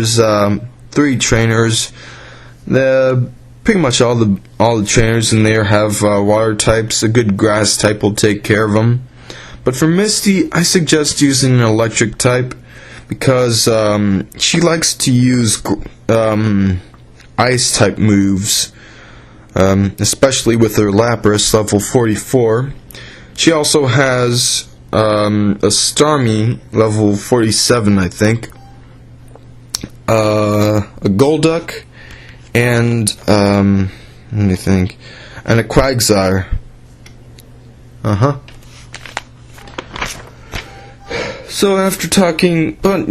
There's 3 trainers. Pretty much all the trainers in there have water types. A good grass type will take care of them. But for Misty, I suggest using an electric type because she likes to use ice type moves, especially with her Lapras level 44. She also has a Starmie level 47, I think, a Golduck, and let me think, and a Quagsire. So after talking, but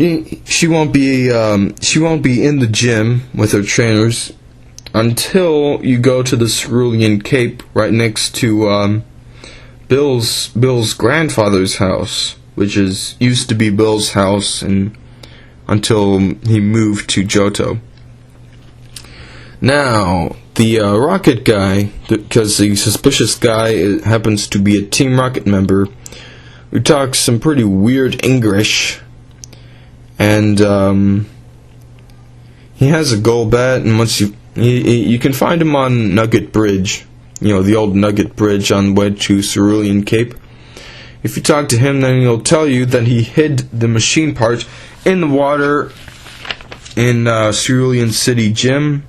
she won't be in the gym with her trainers until you go to the Cerulean Cape right next to Bill's grandfather's house, which used to be Bill's house until he moved to Johto. Now, the Rocket guy, because the suspicious guy happens to be a Team Rocket member, who talks some pretty weird English, and he has a Golbat, and once you can find him on Nugget Bridge, the old Nugget Bridge on the way to Cerulean Cape. If you talk to him, then he'll tell you that he hid the machine part in the water in Cerulean City Gym.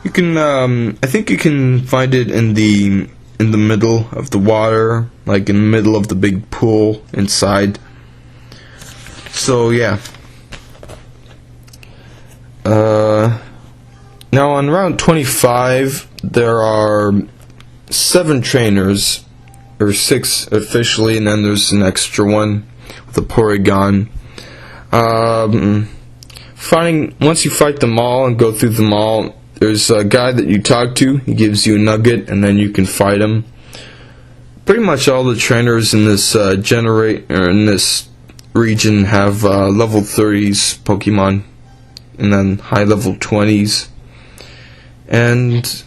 You can, I think you can find it in the middle of the water, like in the middle of the big pool inside. So yeah. Now on round 25, there are 7 trainers, or 6 officially, and then there's an extra one with a Porygon. Once you fight them all and go through them all, there's a guy that you talk to. He gives you a nugget, and then you can fight him. Pretty much all the trainers in this in this region have level 30s Pokemon, and then high level 20s. And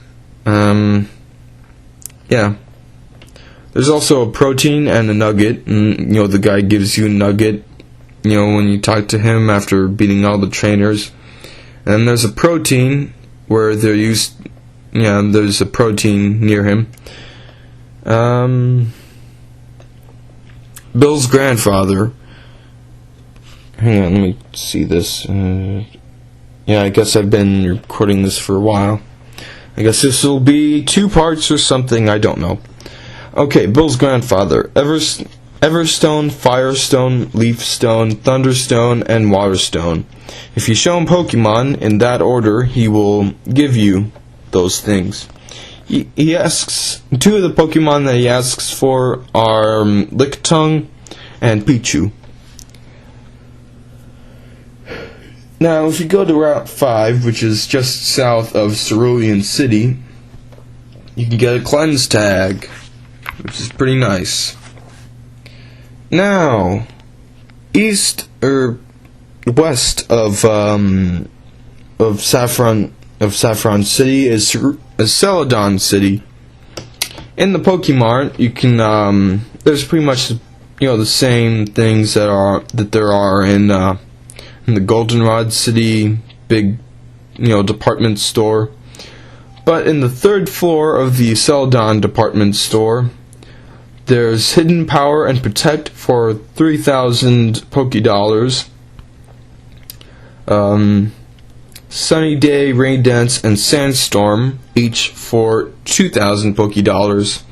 yeah, there's also a protein and a nugget, and the guy gives you a nugget, when you talk to him after beating all the trainers. And then there's a protein where there's a protein near him. Bill's grandfather. Hang on, let me see this. Yeah, I guess I've been recording this for a while. I guess this will be 2 parts or something, I don't know. Okay, Bill's grandfather. Everstone, Firestone, Leafstone, Thunderstone, and Waterstone. If you show him Pokemon in that order, he will give you those things. He asks, 2 of the Pokemon that he asks for are Lickitung and Pichu. Now, if you go to Route 5, which is just south of Cerulean City, you can get a Cleanse Tag, which is pretty nice. Now, east or west of Saffron City is Celadon City. In the Pokemart, you can there's pretty much the same things that there are in the Goldenrod City big department store. But in the 3rd floor of the Celadon department store, there's Hidden Power and Protect for 3,000 Pokédollars. Sunny Day, Rain Dance, and Sandstorm, each for 2,000 Pokédollars.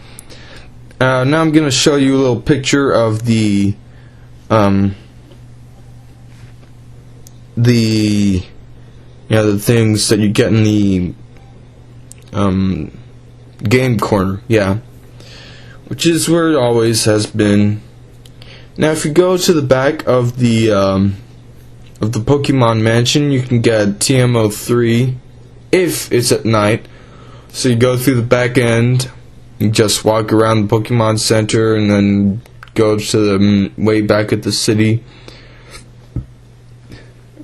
Now I'm going to show you a little picture of the things that you get in the game corner, which is where it always has been. Now, if you go to the back of the Pokemon Mansion, you can get TM03 if it's at night. So you go through the back end, you just walk around the Pokemon Center, and then go to the way back at the city.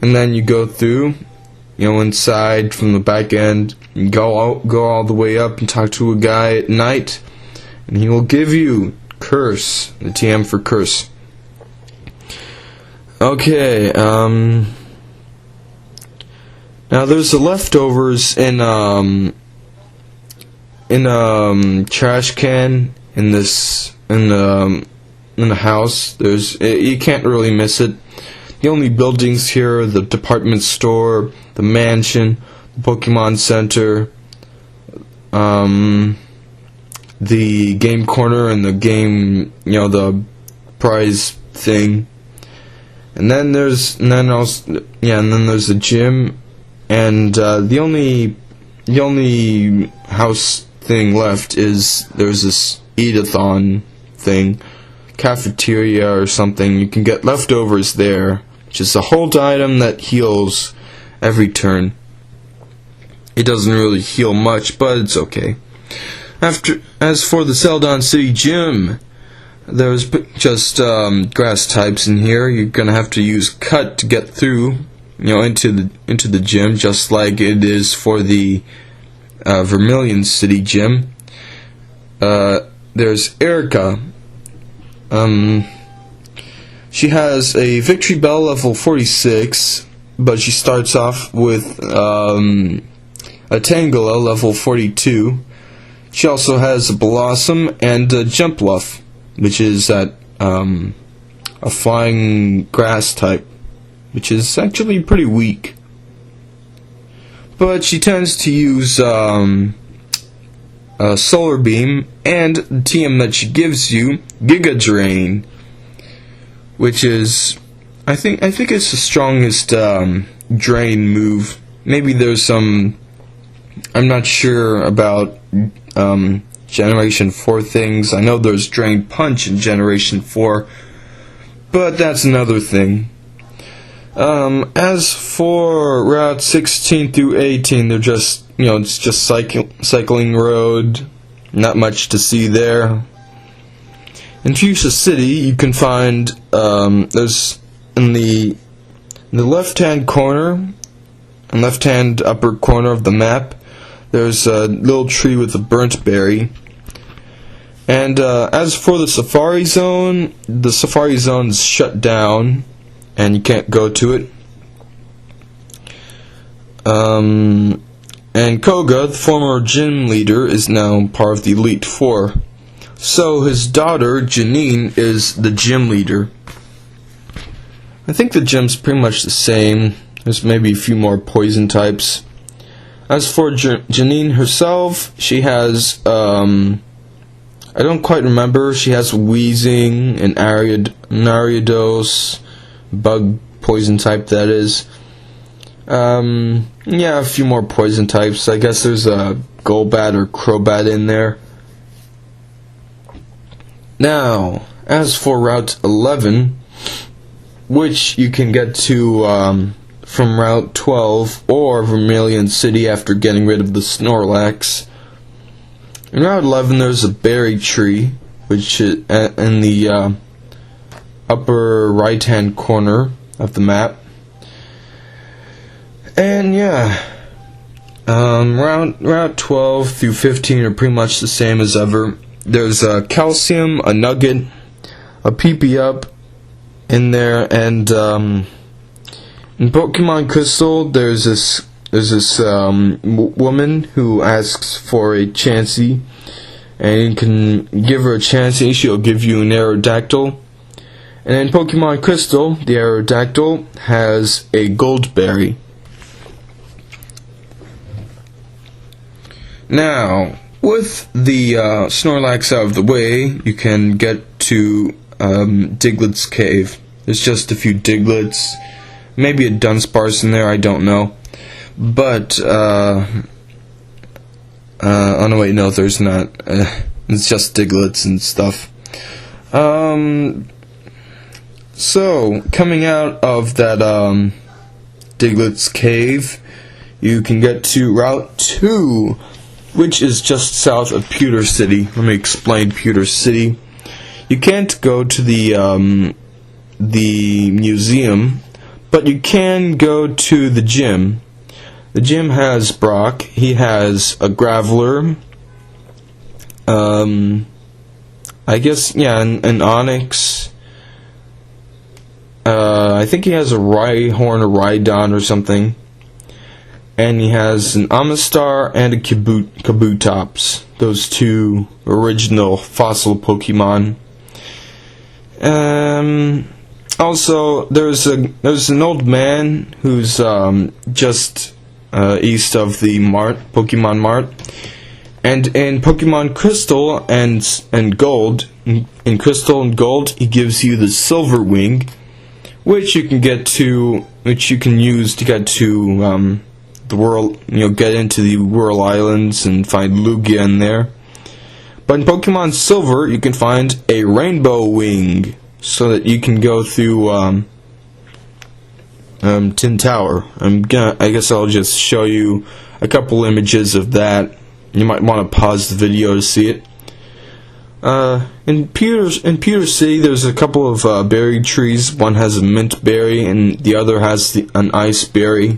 And then you go through, inside from the back end. You go all the way up and talk to a guy at night, and he will give you Curse, the TM for Curse. Okay, Now there's the leftovers in trash can in the house. You can't really miss it. The only buildings here are the department store, the mansion, the Pokemon Center, the game corner, and the game, the prize thing. And then there's the gym, and the only house thing left is there's this eat-a-thon thing, cafeteria or something. You can get leftovers there, which is a hold item that heals every turn. It doesn't really heal much, but it's okay. As for the Celadon City Gym, there's just grass types in here. You're gonna have to use cut to get through, into the gym, just like it is for the Vermilion City Gym. There's Erica. She has a Victory Bell level 46, but she starts off with a Tangela level 42. She also has a Blossom and a Jumpluff, which is a flying grass type, which is actually pretty weak. But she tends to use a Solar Beam, and the TM that she gives you, Giga Drain, which is, I think it's the strongest drain move. Maybe there's some, I'm not sure about Generation 4 things. I know there's Drain Punch in Generation 4, but that's another thing. As for Route 16 through 18, they're just, it's just cycling road. Not much to see there. In Fuchsia City, you can find, there's in the left-hand corner, and left-hand upper corner of the map, there's a little tree with a burnt berry. And as for the Safari Zone is shut down, and you can't go to it. And Koga, the former gym leader, is now part of the Elite Four. So his daughter, Janine, is the gym leader. I think the gym's pretty much the same. There's maybe a few more poison types. As for Janine herself, she has, I don't quite remember, she has Wheezing, an Ariados, bug poison type that is. A few more poison types. I guess there's a Golbat or Crobat in there. Now, as for Route 11, which you can get to from Route 12 or Vermilion City after getting rid of the Snorlax. In Route 11, there's a berry tree, which is in the upper right-hand corner of the map. And Route 12 through 15 are pretty much the same as ever. There's a Calcium, a Nugget, a PP Up in there, and in Pokemon Crystal, there's this woman who asks for a Chansey, and you can give her a Chansey, she'll give you an Aerodactyl. And in Pokemon Crystal, the Aerodactyl has a Goldberry. Now, with the Snorlax out of the way, you can get to Diglett's Cave. There's just a few Diglets, maybe a Dunsparce in there, I don't know. But, oh no, wait, no, there's not. It's just Diglets and stuff. So, coming out of that Diglett's Cave, you can get to Route 2, which is just south of Pewter City. Let me explain Pewter City. You can't go to the museum, but you can go to the gym. The gym has Brock. He has a Graveler. I guess, an Onix. I think he has a Rhyhorn or Rhydon or something. and he has an Amistar and a Kabutops. Those two original fossil Pokemon. Also, there's an old man who's just east of the Pokemon Mart, and in Pokemon Crystal and Gold, in Crystal and Gold, he gives you the Silver Wing, which you can use to get to the world. Get into the Whirl Islands and find Lugia in there. But in Pokemon Silver, you can find a Rainbow Wing, so that you can go through Tin Tower. I guess I'll just show you a couple images of that. You might want to pause the video to see it. In Pewter City, there's a couple of berry trees. One has a mint berry, and the other has an ice berry.